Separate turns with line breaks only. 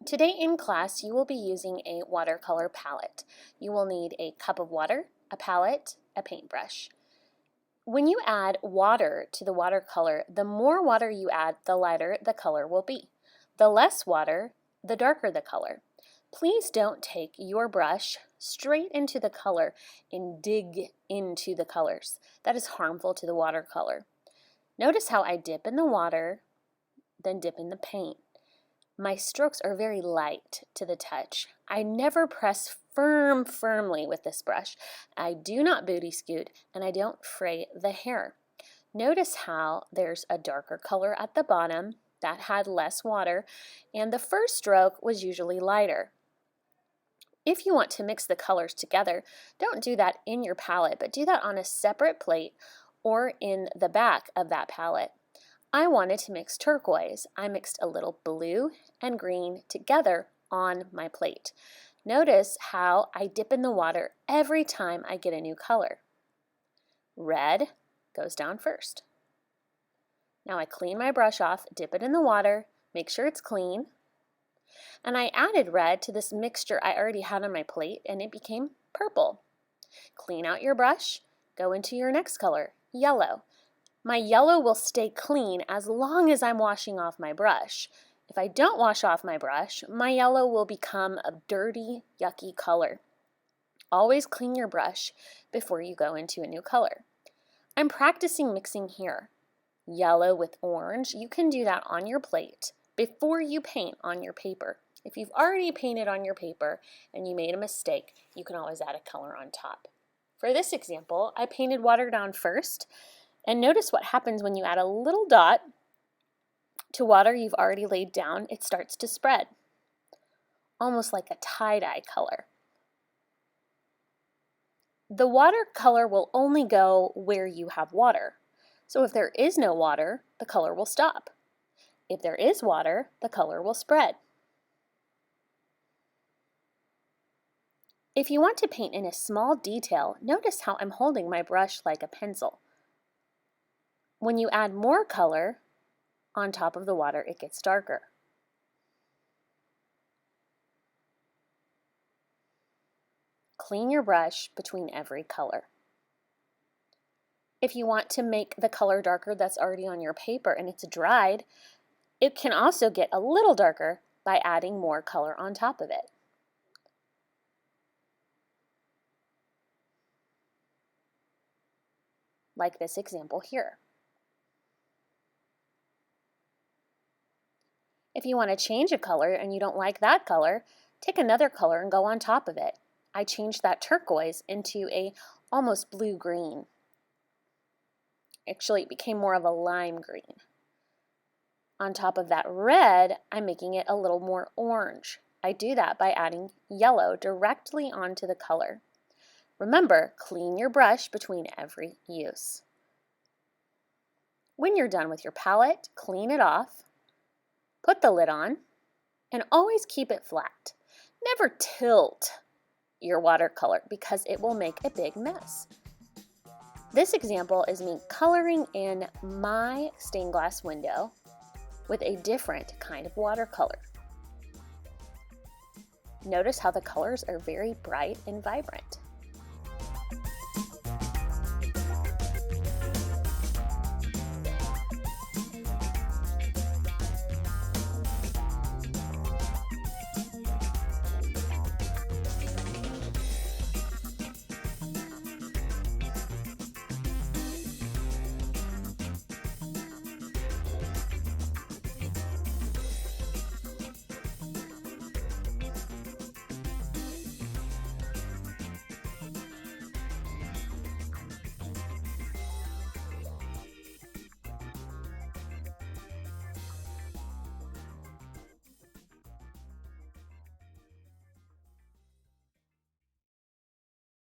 Today in class, you will be using a watercolor palette. You will need a cup of water, a palette, a paintbrush. When you add water to the watercolor, the more water you add, the lighter the color will be. The less water, the darker the color. Please don't take your brush straight into the color and dig into the colors. That is harmful to the watercolor. Notice how I dip in the water, then dip in the paint. My strokes are very light to the touch. I never press firmly with this brush. I do not booty scoot, and I don't fray the hair. Notice how there's a darker color at the bottom that had less water, and the first stroke was usually lighter. If you want to mix the colors together, don't do that in your palette, but do that on a separate plate or in the back of that palette. I wanted to mix turquoise. I mixed a little blue and green together on my plate. Notice how I dip in the water every time I get a new color. Red goes down first. Now I clean my brush off, dip it in the water, make sure it's clean, and I added red to this mixture I already had on my plate, and it became purple. Clean out your brush, go into your next color, yellow. My yellow will stay clean as long as I'm washing off my brush. If I don't wash off my brush, my yellow will become a dirty, yucky color. Always clean your brush before you go into a new color. I'm practicing mixing here. Yellow with orange, you can do that on your plate before you paint on your paper. If you've already painted on your paper and you made a mistake, you can always add a color on top. For this example, I painted water down first. And notice what happens when you add a little dot to water you've already laid down. It starts to spread, almost like a tie-dye color. The watercolor will only go where you have water. So if there is no water, the color will stop. If there is water, the color will spread. If you want to paint in a small detail, notice how I'm holding my brush like a pencil. When you add more color on top of the water, it gets darker. Clean your brush between every color. If you want to make the color darker that's already on your paper and it's dried, it can also get a little darker by adding more color on top of it. Like this example here. If you want to change a color and you don't like that color, take another color and go on top of it. I changed that turquoise into a almost blue-green. Actually, it became more of a lime green. On top of that red, I'm making it a little more orange. I do that by adding yellow directly onto the color. Remember, clean your brush between every use. When you're done with your palette, clean it off. Put the lid on, and always keep it flat. Never tilt your watercolor because it will make a big mess. This example is me coloring in my stained glass window with a different kind of watercolor. Notice how the colors are very bright and vibrant.